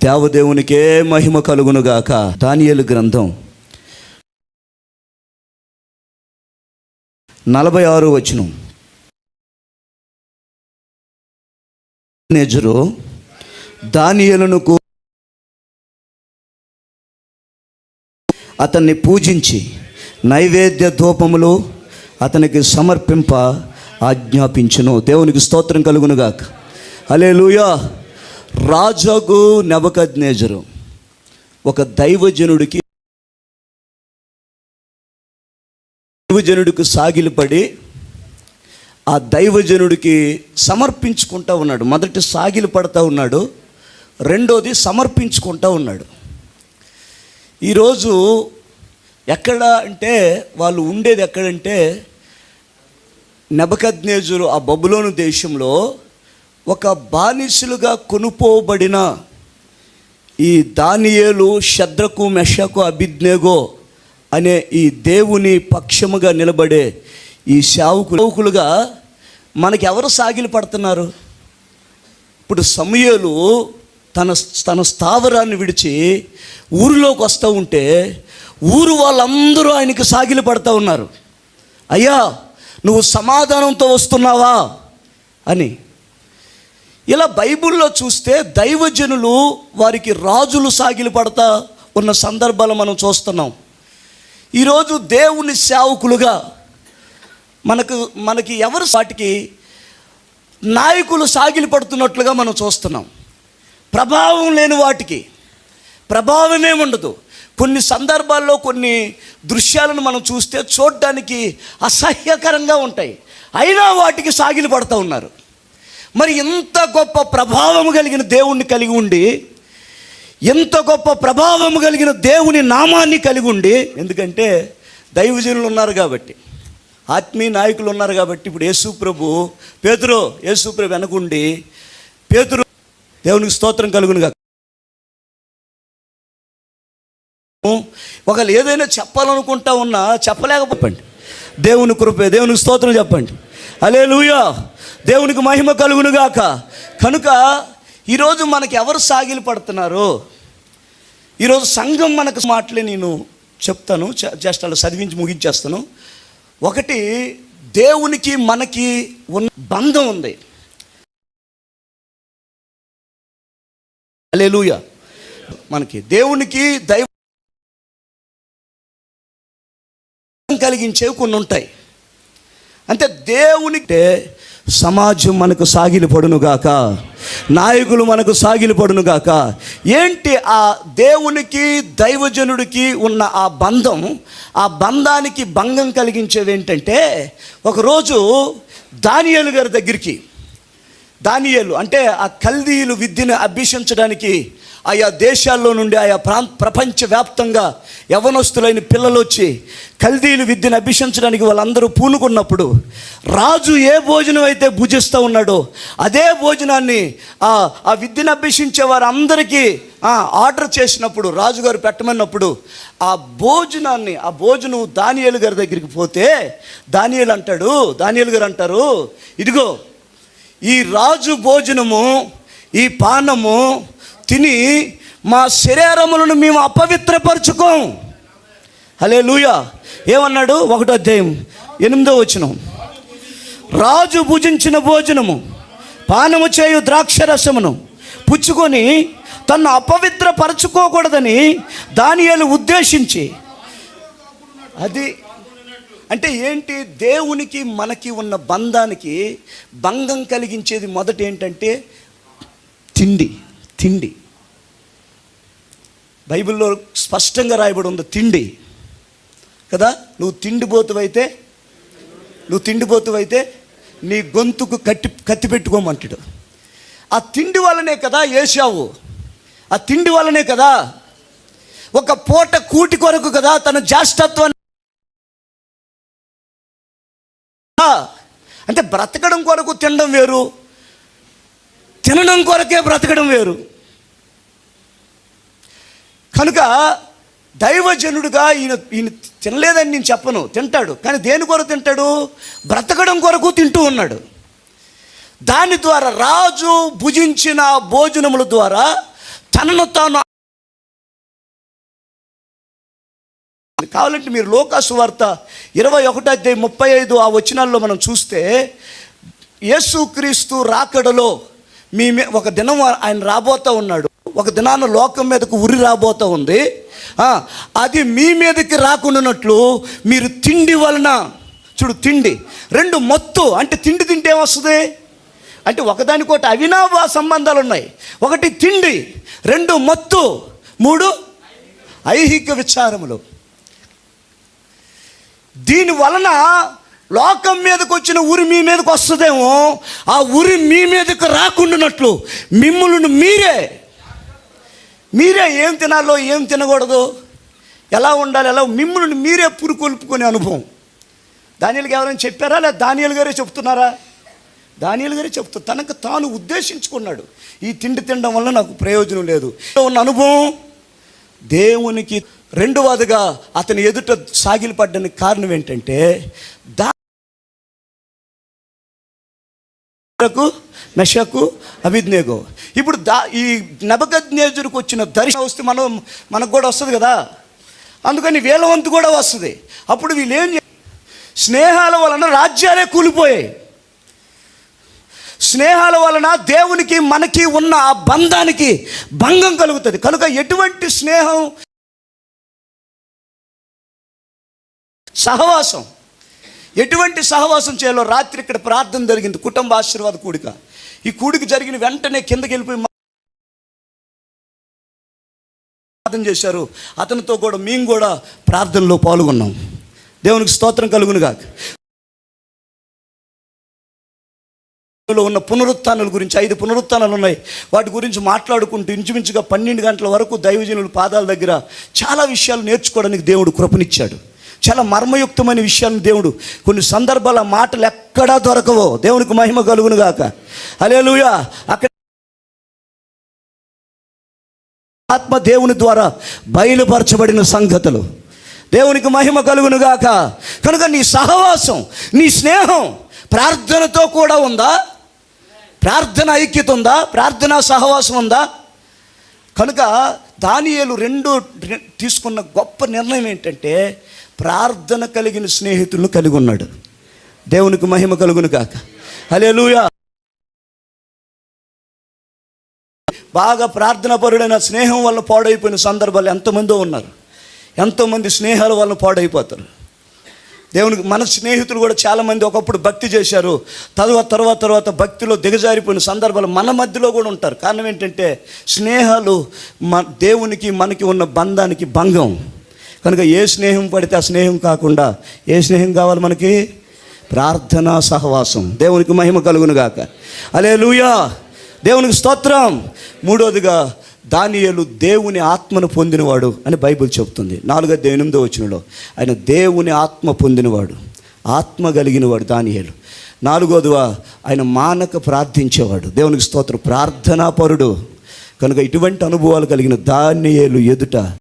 దేవదేవునికే మహిమ కలుగునుగాక. దానియేలు గ్రంథం 46 వచనం. నెబుకద్నెజరు దానియేలును అతన్ని పూజించి నైవేద్య ధూపములు అతనికి సమర్పింప ఆజ్ఞాపించును. దేవునికి స్తోత్రం కలుగునుగాక. హల్లెలూయా. రాజగు నెబుకద్నెజరు ఒక దైవజనుడికి సాగిలపడి ఆ దైవజనుడికి సమర్పించుకుంటూ ఉన్నాడు. మొదటి సాగిలు పడతా ఉన్నాడు, రెండోది సమర్పించుకుంటూ ఉన్నాడు. ఈరోజు ఎక్కడ అంటే వాళ్ళు ఉండేది ఎక్కడంటే నెబుకద్నెజరు ఆ బబులోను దేశంలో ఒక బానిసలుగా కొనుపోబడిన ఈ దానియేలు, షద్రకు, మెషకు, అబేద్నెగో అనే ఈ దేవుని పక్షముగా నిలబడే ఈ సేవకులుగా మనకి ఎవరు సాగిలు పడుతున్నారు? ఇప్పుడు సమూయేలు తన స్థావరాన్ని విడిచి ఊరిలోకి వస్తూ ఉంటే ఊరు వాళ్ళందరూ ఆయనకి సాగిలు పడుతూ ఉన్నారు. అయ్యా, నువ్వు సమాధానంతో వస్తున్నావా అని. ఇలా బైబిల్లో చూస్తే దైవజనులు వారికి రాజులు సాగిలు పడతా ఉన్న సందర్భాలు మనం చూస్తున్నాం. ఈరోజు దేవుని సేవకులుగా మనకి ఎవరు వాటికి నాయకులు సాగిలు పడుతున్నట్లుగా మనం చూస్తున్నాం. ప్రభావం లేని వాటికి ప్రభావమే ఉండదు. కొన్ని సందర్భాల్లో కొన్ని దృశ్యాలను మనం చూస్తే చూడడానికి అసహ్యకరంగా ఉంటాయి, అయినా వాటికి సాగిలు పడుతూ ఉన్నారు. మరి ఇంత గొప్ప ప్రభావము కలిగిన దేవుణ్ణి కలిగి ఉండి, ఎంత గొప్ప ప్రభావము కలిగిన దేవుని నామాన్ని కలిగి ఉండి, ఎందుకంటే దైవజనులు ఉన్నారు కాబట్టి, ఆత్మీయ నాయకులు ఉన్నారు కాబట్టి, ఇప్పుడు యేసుప్రభు వెనకుండి పేతురు, దేవునికి స్తోత్రం కలుగునుగా. ఒకళ్ళు ఏదైనా చెప్పాలనుకుంటా ఉన్నా చెప్పలేకపోండి. దేవుని కృపే, దేవునికి స్తోత్రం చెప్పండి. హల్లెలూయా. దేవునికి మహిమ కలుగునుగాక. కనుక ఈరోజు మనకి ఎవరు సాగిలు పడుతున్నారు? ఈరోజు సంఘం మనకు మాటలే నేను చెప్తాను, జస్ట్ అలా చదివించి ముగించేస్తాను. ఒకటి, దేవునికి మనకి ఉన్న బంధం ఉంది. హల్లెలూయా. మనకి దేవునికి దైవం కలిగించేవి కొన్ని ఉంటాయి. అంటే దేవునికి సమాజం మనకు సాగిలు పడునుగాక, నాయకులు మనకు సాగిలు పడునుగాక. ఏంటి ఆ దేవునికి దైవజనుడికి ఉన్న ఆ బంధం? ఆ బంధానికి భంగం కలిగించేది ఏంటంటే, ఒకరోజు దానియేలు గారి దగ్గరికి, దానియేలు అంటే ఆ కల్దీయులు విద్యను అభ్యసించడానికి ఆయా దేశాల్లో నుండి ఆయా ప్రపంచవ్యాప్తంగా యవనస్తులైన పిల్లలు వచ్చి కల్దీయులు విద్యను అభ్యసించడానికి వాళ్ళందరూ పూనుకున్నప్పుడు, రాజు ఏ భోజనం అయితే భుజిస్తూ ఉన్నాడో అదే భోజనాన్ని ఆ విద్యను అభ్యసించే వారందరికీ ఆర్డర్ చేసినప్పుడు, రాజుగారు పెట్టమన్నప్పుడు ఆ భోజనం దానియేలు గారి దగ్గరికి పోతే దానియేలు గారు అంటారు, ఇదిగో ఈ రాజు భోజనము, ఈ పానము తిని మా శరీరములను మేము అపవిత్రపరచుకోం. హల్లెలూయా. ఏమన్నాడు? 1వ అధ్యాయం 8వ వచనం. రాజు భుజించిన భోజనము, పానము చేయు ద్రాక్షరసమును పుచ్చుకొని తన్ను అపవిత్రపరచుకోకూడదని దానియేలు ఉద్దేశించి, అది అంటే ఏంటి? దేవునికి మనకి ఉన్న బంధానికి భంగం కలిగించేది మొదట ఏంటంటే తిండి. బైబిల్లో స్పష్టంగా రాయబడి ఉంది తిండి కదా. నువ్వు తిండిపోతువైతే నీ గొంతుకు కత్తి పెట్టుకోమంటాడు. ఆ తిండి వల్లనే కదా ఏశావు, ఆ తిండి వల్లనే కదా ఒక పూట కూటి కొరకు కదా తన జ్యేష్ఠత్వాన్ని, అంటే బ్రతకడం కొరకు తినడం వేరు, తినడం కొరకే బ్రతకడం వేరు. కనుక దైవజనుడుగా ఈయన తినలేదని నేను చెప్పను, తింటాడు. కానీ దేని కొరకు తింటాడు? బ్రతకడం కొరకు తింటూ ఉన్నాడు. దాని ద్వారా రాజు భుజించిన భోజనముల ద్వారా తనను తాను. కావాలంటే మీరు లోకాసు వార్త 21:35 ఆ వచనాల్లో మనం చూస్తే, యేసుక్రీస్తు రాకడలో ఒక దినం ఆయన రాబోతూ ఉన్నాడు. ఒక దినాన లోకం మీదకు ఉరి రాబోతూ ఉంది. అది మీ మీదకి రాకుండానట్లు మీరు తిండి వలన, చూడు తిండి, 2 మత్తు అంటే తిండి తింటే ఏమొస్తుంది అంటే ఒకదానికోటి అవినాభావ సంబంధాలు ఉన్నాయి. 1 తిండి, 2 మత్తు, 3 ఐహిక విచారములు. దీని వలన లోకం మీదకి వచ్చిన ఉరి మీ మీదకి వస్తుందేమో, ఆ ఉరి మీ మీదకి రాకుండానట్లు మిమ్ములను మీరే ఏం తినాలో ఏం తినకూడదు, ఎలా ఉండాలి, ఎలా మిమ్ములను మీరే పురుకొల్పుకునే అనుభవం. దానియేలుకి ఎవరైనా చెప్పారా, లేదా దానియేలు గారే చెప్తున్నారా? దానియేలు గారే చెప్తారు. తనకు తాను ఉద్దేశించుకున్నాడు, ఈ తిండి తినడం వల్ల నాకు ప్రయోజనం లేదు ఉన్న అనుభవం. దేవునికి రెండవదిగా అతని ఎదుట సాగిలపడ్డానికి కారణం ఏంటంటే, మెషకు అబేద్నెగో. ఇప్పుడు ఈ నెబుకద్నెజరుకు వచ్చిన దర్శనం వస్తే మనకు కూడా వస్తుంది కదా, అందుకని వీళ్ళ వంతు కూడా వస్తుంది. అప్పుడు వీళ్ళు ఏం స్నేహాల వలన రాజ్యాలే కూలిపోయాయి. స్నేహాల వలన దేవునికి మనకి ఉన్న ఆ బంధానికి భంగం కలుగుతుంది. కనుక ఎటువంటి స్నేహం, సహవాసం, ఎటువంటి సహవాసం చేయాలో రాత్రి ఇక్కడ ప్రార్థన జరిగింది, కుటుంబ ఆశీర్వాద కూడిక. ఈ కూడిక జరిగిన వెంటనే కిందకి వెళ్ళిపోయి ప్రార్థన చేశారు. అతనితో కూడా మేము కూడా ప్రార్థనలో పాల్గొన్నాం. దేవునికి స్తోత్రం కలుగునుగాక. ఉన్న పునరుత్థానాల గురించి 5 పునరుత్థానాలు ఉన్నాయి. వాటి గురించి మాట్లాడుకుంటూ ఇంచుమించుగా 12 గంటల వరకు దైవజనుల పాదాల దగ్గర చాలా విషయాలు నేర్చుకోవడానికి దేవుడు కృపనిచ్చాడు. చాలా మర్మయుక్తమైన విషయాన్ని దేవుడు, కొన్ని సందర్భాల మాటలు ఎక్కడా దొరకవో. దేవునికి మహిమ కలుగునుగాక. హల్లెలూయా. అక్కడ ఆత్మ దేవుని ద్వారా బయలుపరచబడిన సంగతులు. దేవునికి మహిమ కలుగునుగాక. కనుక నీ సహవాసం, నీ స్నేహం ప్రార్థనతో కూడా ఉందా? ప్రార్థన ఐక్యత ఉందా? ప్రార్థనా సహవాసం ఉందా? కనుక దానియేలు 2 తీసుకున్న గొప్ప నిర్ణయం ఏంటంటే, ప్రార్థన కలిగిన స్నేహితులను కలిగి ఉన్నాడు. దేవునికి మహిమ కలుగునుగాక. హల్లెలూయా. బాగా ప్రార్థనాపరుడైన స్నేహం వల్ల పాడైపోయిన సందర్భాలు ఎంతమందో ఉన్నారు. ఎంతోమంది స్నేహాల వల్ల పాడైపోతారు. దేవునికి మన స్నేహితులు కూడా చాలామంది ఒకప్పుడు భక్తి చేశారు, తర్వాత భక్తిలో దిగజారిపోయిన సందర్భాలు మన మధ్యలో కూడా ఉంటారు. కారణం ఏంటంటే, స్నేహాలు దేవునికి మనకి ఉన్న బంధానికి భంగం. కనుక ఏ స్నేహం పడితే ఆ స్నేహం కాకుండా ఏ స్నేహం కావాలి మనకి? ప్రార్థనా సహవాసం. దేవునికి మహిమ కలుగునుగాక. హల్లెలూయా. దేవునికి స్తోత్రం. 3వదిగా దానియేలు దేవుని ఆత్మను పొందినవాడు అని బైబిల్ చెబుతుంది. 4:8 ఆయన దేవుని ఆత్మ పొందినవాడు, ఆత్మ కలిగినవాడు దానియేలు. 4వదిగా ఆయన మానక ప్రార్థించేవాడు. దేవునికి స్తోత్రం. ప్రార్థనాపరుడు. కనుక ఇటువంటి అనుభవాలు కలిగిన దానియేలు ఎదుట